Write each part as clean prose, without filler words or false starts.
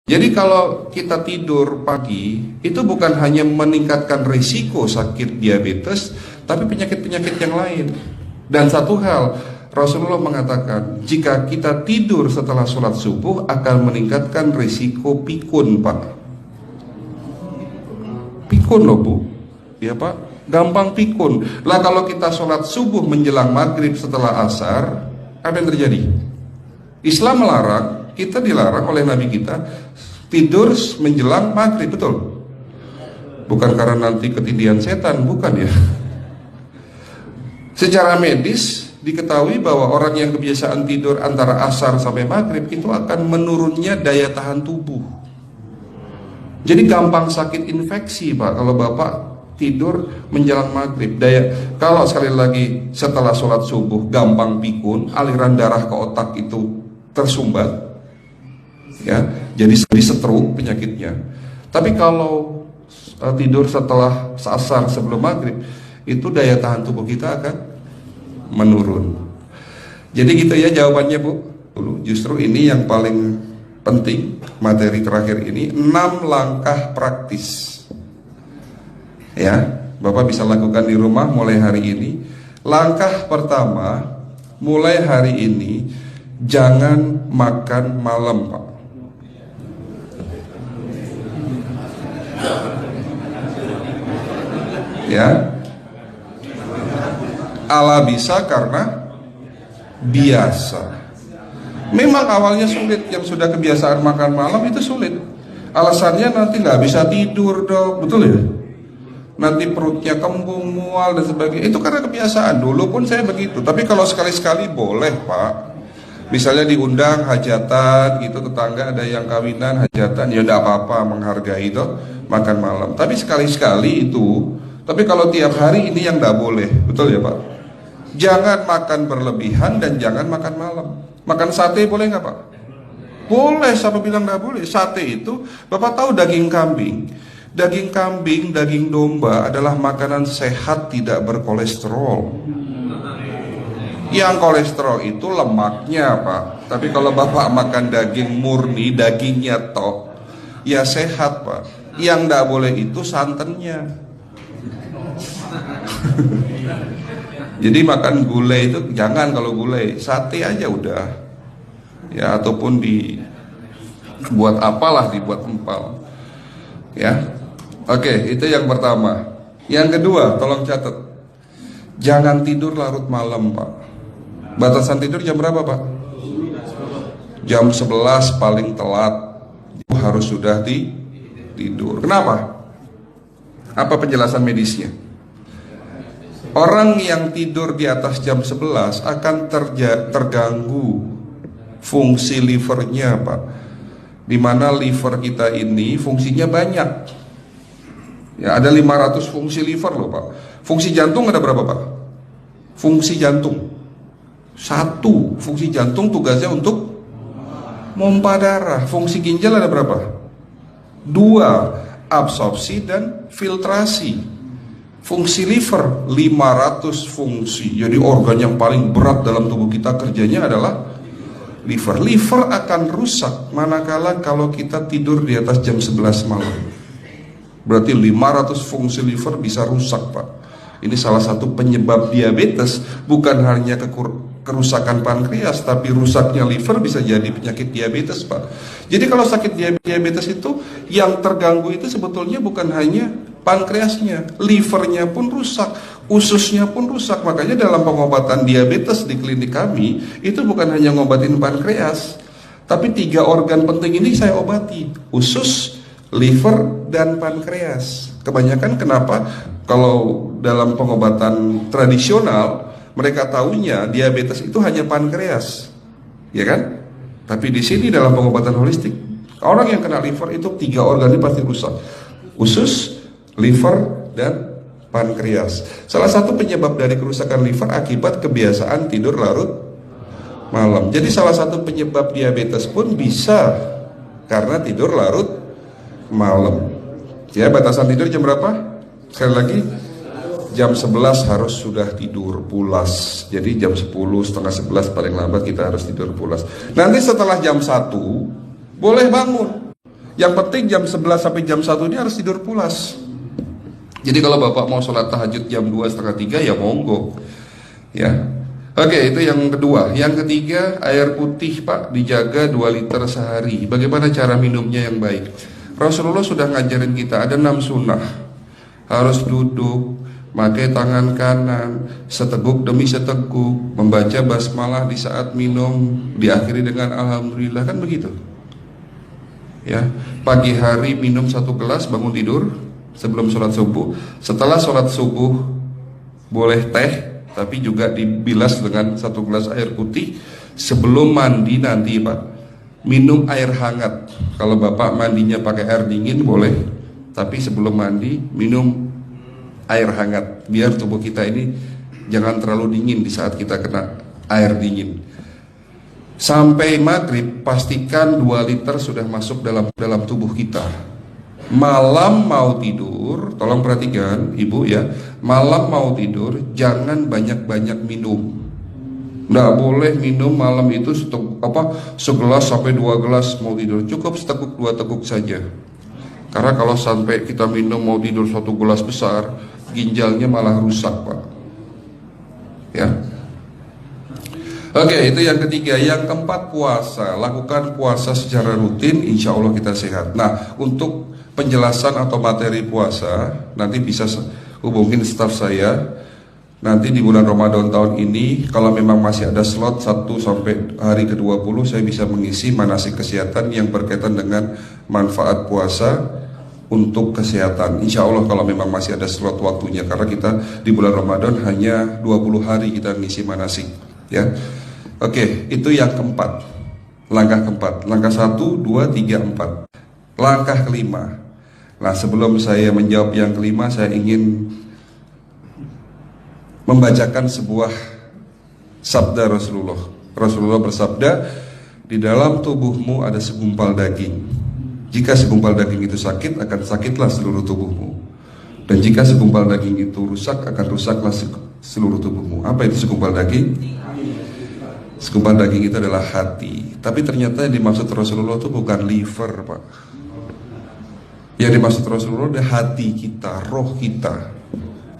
Jadi kalau kita tidur pagi, itu bukan hanya meningkatkan risiko sakit diabetes, tapi penyakit-penyakit yang lain. Dan satu hal, Rasulullah mengatakan, jika kita tidur setelah sholat subuh akan meningkatkan risiko pikun, Pak. Pikun loh, Bu. Ya, Pak. Gampang pikun. Lah kalau kita sholat subuh menjelang maghrib setelah asar, apa yang terjadi? Islam melarang, kita dilarang oleh Nabi kita tidur menjelang maghrib, betul? Bukan karena nanti ketindihan setan, bukan ya. Secara medis diketahui bahwa orang yang kebiasaan tidur antara asar sampai maghrib itu akan menurunnya daya tahan tubuh. Jadi gampang sakit infeksi, Pak, kalau Bapak tidur menjelang maghrib. Kalau sekali lagi setelah sholat subuh gampang pikun, aliran darah ke otak itu tersumbat, ya, jadi stroke penyakitnya. Tapi kalau tidur setelah asar sebelum maghrib, itu daya tahan tubuh kita akan menurun. Jadi gitu ya jawabannya, Bu. Justru ini yang paling penting, materi terakhir ini 6 langkah praktis. Ya, Bapak bisa lakukan di rumah mulai hari ini. Langkah pertama, mulai hari ini jangan makan malam, Pak. Ya, ala bisa karena biasa. Memang awalnya sulit, yang sudah kebiasaan makan malam itu sulit. Alasannya nanti nggak bisa tidur, Dok, betul ya? Nanti perutnya kembung, mual dan sebagainya. Itu karena kebiasaan. Dulu pun saya begitu. Tapi kalau sekali-sekali boleh, Pak. Misalnya diundang hajatan gitu, tetangga ada yang kawinan, hajatan, ya enggak apa-apa, menghargai itu makan malam. Tapi sekali-sekali itu. Tapi kalau tiap hari ini yang enggak boleh, betul ya, Pak? Jangan makan berlebihan dan jangan makan malam. Makan sate boleh nggak, Pak? Boleh, siapa bilang nggak boleh? Sate itu, Bapak tahu daging kambing. Daging kambing, daging domba adalah makanan sehat, tidak berkolesterol. Yang kolesterol itu lemaknya, Pak. Tapi kalau Bapak makan daging murni, dagingnya tok, ya sehat, Pak. Yang nggak boleh itu santannya. Jadi makan gulai itu jangan, kalau gulai sate aja udah. Ya, ataupun dibuat apalah, dibuat empal. Ya. Oke, itu yang pertama. Yang kedua, tolong catat. Jangan tidur larut malam, Pak. Batasan tidur jam berapa, Pak? Jam 11 paling telat. Harus sudah tidur. Kenapa? Apa penjelasan medisnya? Orang yang tidur di atas jam 11 akan terganggu fungsi livernya, Pak. Dimana liver kita ini fungsinya banyak. Ya, ada 500 fungsi liver loh, Pak. Fungsi jantung ada berapa, Pak? Fungsi jantung 1. Fungsi jantung tugasnya untuk mompa darah. Fungsi ginjal ada berapa? 2. Absorpsi dan filtrasi. Fungsi liver 500 fungsi. Jadi organ yang paling berat dalam tubuh kita kerjanya adalah liver. Liver akan rusak manakala kalau kita tidur di atas jam 11 malam. Berarti 500 fungsi liver bisa rusak, Pak. Ini salah satu penyebab diabetes. Bukan hanya kerusakan pankreas, tapi rusaknya liver bisa jadi penyakit diabetes, Pak. Jadi kalau sakit diabetes itu yang terganggu itu sebetulnya bukan hanya pankreasnya, livernya pun rusak, ususnya pun rusak. Makanya dalam pengobatan diabetes di klinik kami itu bukan hanya ngobatin pankreas, tapi 3 organ penting ini saya obati: usus, liver, dan pankreas. Kebanyakan kenapa? Kalau dalam pengobatan tradisional mereka tahunya diabetes itu hanya pankreas, ya kan? Tapi di sini dalam pengobatan holistik, orang yang kena liver itu 3 organ ini pasti rusak: usus, liver, dan pankreas. Salah satu penyebab dari kerusakan liver akibat kebiasaan tidur larut malam. Jadi salah satu penyebab diabetes pun bisa karena tidur larut malam. Ya, batasan tidur jam berapa? Sekali lagi, jam 11 harus sudah tidur pulas. Jadi jam 10, setengah 11 paling lambat kita harus tidur pulas. Nanti setelah jam 1 boleh bangun. Yang penting jam 11 sampai jam 1 ini harus tidur pulas. Jadi kalau Bapak mau sholat tahajud jam 2, setengah 3 ya monggo. Ya. Oke, itu yang kedua. Yang ketiga, air putih Pak dijaga 2 liter sehari. Bagaimana cara minumnya yang baik? Rasulullah sudah ngajarin kita ada 6 sunnah. Harus duduk, pakai tangan kanan, seteguk demi seteguk, membaca basmalah di saat minum, diakhiri dengan alhamdulillah, kan begitu. Ya, pagi hari minum 1 gelas bangun tidur sebelum sholat subuh. Setelah sholat subuh boleh teh, tapi juga dibilas dengan 1 gelas air putih. Sebelum mandi nanti Pak, minum air hangat. Kalau Bapak mandinya pakai air dingin boleh, tapi sebelum mandi minum air hangat, biar tubuh kita ini jangan terlalu dingin di saat kita kena air dingin. Sampai maghrib pastikan 2 liter sudah masuk dalam tubuh kita. Malam mau tidur, tolong perhatikan Ibu ya, malam mau tidur jangan banyak-banyak minum. Nggak boleh minum malam itu segelas sampai 2 gelas mau tidur. Cukup seteguk 2 teguk saja. Karena kalau sampai kita minum mau tidur 1 gelas besar, ginjalnya malah rusak Pak. Ya. Oke, itu yang ketiga. Yang keempat, puasa. Lakukan puasa secara rutin, insya Allah kita sehat. Nah, untuk penjelasan atau materi puasa, nanti bisa hubungin staf saya. Nanti di bulan Ramadan tahun ini, kalau memang masih ada slot 1 sampai hari ke-20, saya bisa mengisi manasik kesehatan yang berkaitan dengan manfaat puasa untuk kesehatan. Insya Allah kalau memang masih ada slot waktunya, karena kita di bulan Ramadan hanya 20 hari kita ngisi manasik. Ya. Oke, itu yang keempat. Langkah keempat. Langkah 1, 2, 3, 4. Langkah kelima. Nah, sebelum saya menjawab yang kelima, saya ingin membacakan sebuah sabda Rasulullah. Rasulullah bersabda, di dalam tubuhmu ada segumpal daging. Jika segumpal daging itu sakit, akan sakitlah seluruh tubuhmu. Dan jika segumpal daging itu rusak, akan rusaklah seluruh tubuhmu. Apa itu segumpal daging? Segumpal daging itu adalah hati. Tapi ternyata yang dimaksud Rasulullah itu bukan liver Pak. Yang dimaksud Rasulullah adalah hati kita, roh kita,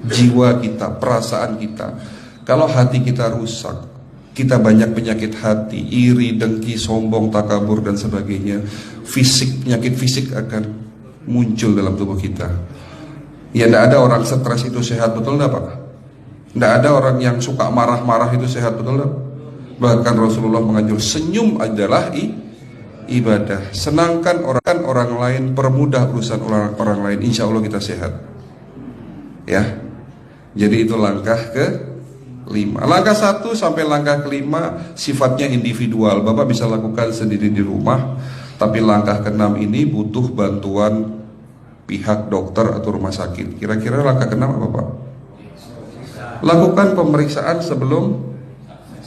jiwa kita, perasaan kita. Kalau hati kita rusak, kita banyak penyakit hati, iri, dengki, sombong, takabur dan sebagainya. Penyakit fisik akan muncul dalam tubuh kita. Ya, tidak ada orang stres itu sehat, betul enggak Pak? Tidak ada orang yang suka marah-marah itu sehat, betul enggak? Bahkan Rasulullah menganjur senyum adalah ibadah. Senangkan orang lain, permudah urusan orang lain, insya Allah kita sehat. Ya. Jadi itu langkah ke-5. Langkah 1 sampai langkah ke-5 sifatnya individual. Bapak bisa lakukan sendiri di rumah. Tapi langkah ke-6 ini butuh bantuan pihak dokter atau rumah sakit. Kira-kira langkah ke-6 apa Pak? Lakukan pemeriksaan sebelum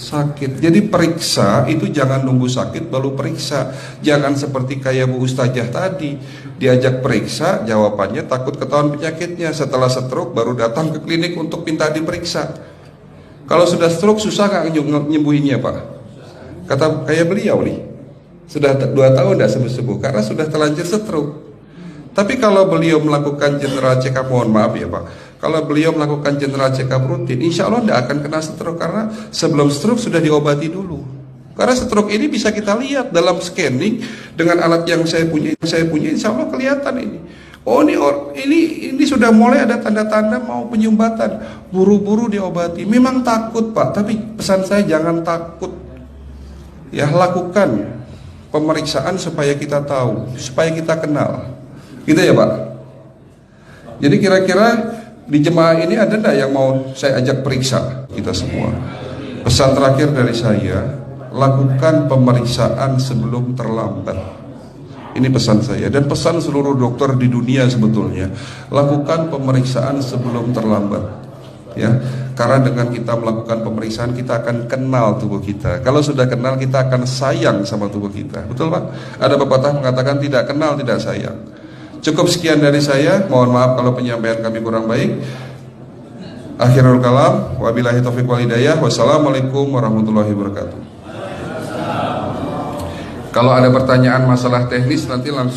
sakit. Jadi periksa itu jangan nunggu sakit baru periksa. Jangan seperti kayak Bu Ustazah tadi, diajak periksa, jawabannya takut ketahuan penyakitnya. Setelah stroke baru datang ke klinik untuk minta diperiksa. Kalau sudah stroke susah nggak nyembuhinnya Pak? Kata kayak beliau nih, sudah 2 tahun tidak sembuh-sembuh karena sudah terlanjur stroke. Tapi kalau beliau melakukan general check up, mohon maaf ya Pak, kalau beliau melakukan general check up rutin, insya Allah tidak akan kena stroke, karena sebelum stroke sudah diobati dulu. Karena stroke ini bisa kita lihat dalam scanning dengan alat yang saya punya, insya Allah kelihatan ini. Oh ini sudah mulai ada tanda-tanda mau penyumbatan, buru-buru diobati. Memang takut Pak, tapi pesan saya jangan takut. Ya, lakukan pemeriksaan supaya kita tahu, supaya kita kenal. Gitu ya Pak. Jadi kira-kira di jemaah ini ada enggak yang mau saya ajak periksa kita semua? Pesan terakhir dari saya, lakukan pemeriksaan sebelum terlambat. Ini pesan saya dan pesan seluruh dokter di dunia sebetulnya. Lakukan pemeriksaan sebelum terlambat. Ya, karena dengan kita melakukan pemeriksaan kita akan kenal tubuh kita. Kalau sudah kenal kita akan sayang sama tubuh kita. Betul Pak? Ada pepatah mengatakan tidak kenal tidak sayang. Cukup sekian dari saya. Mohon maaf kalau penyampaian kami kurang baik. Akhirul kalam, wabillahi taufiq wal hidayah. Wassalamualaikum warahmatullahi wabarakatuh. Kalau ada pertanyaan masalah teknis nanti langsung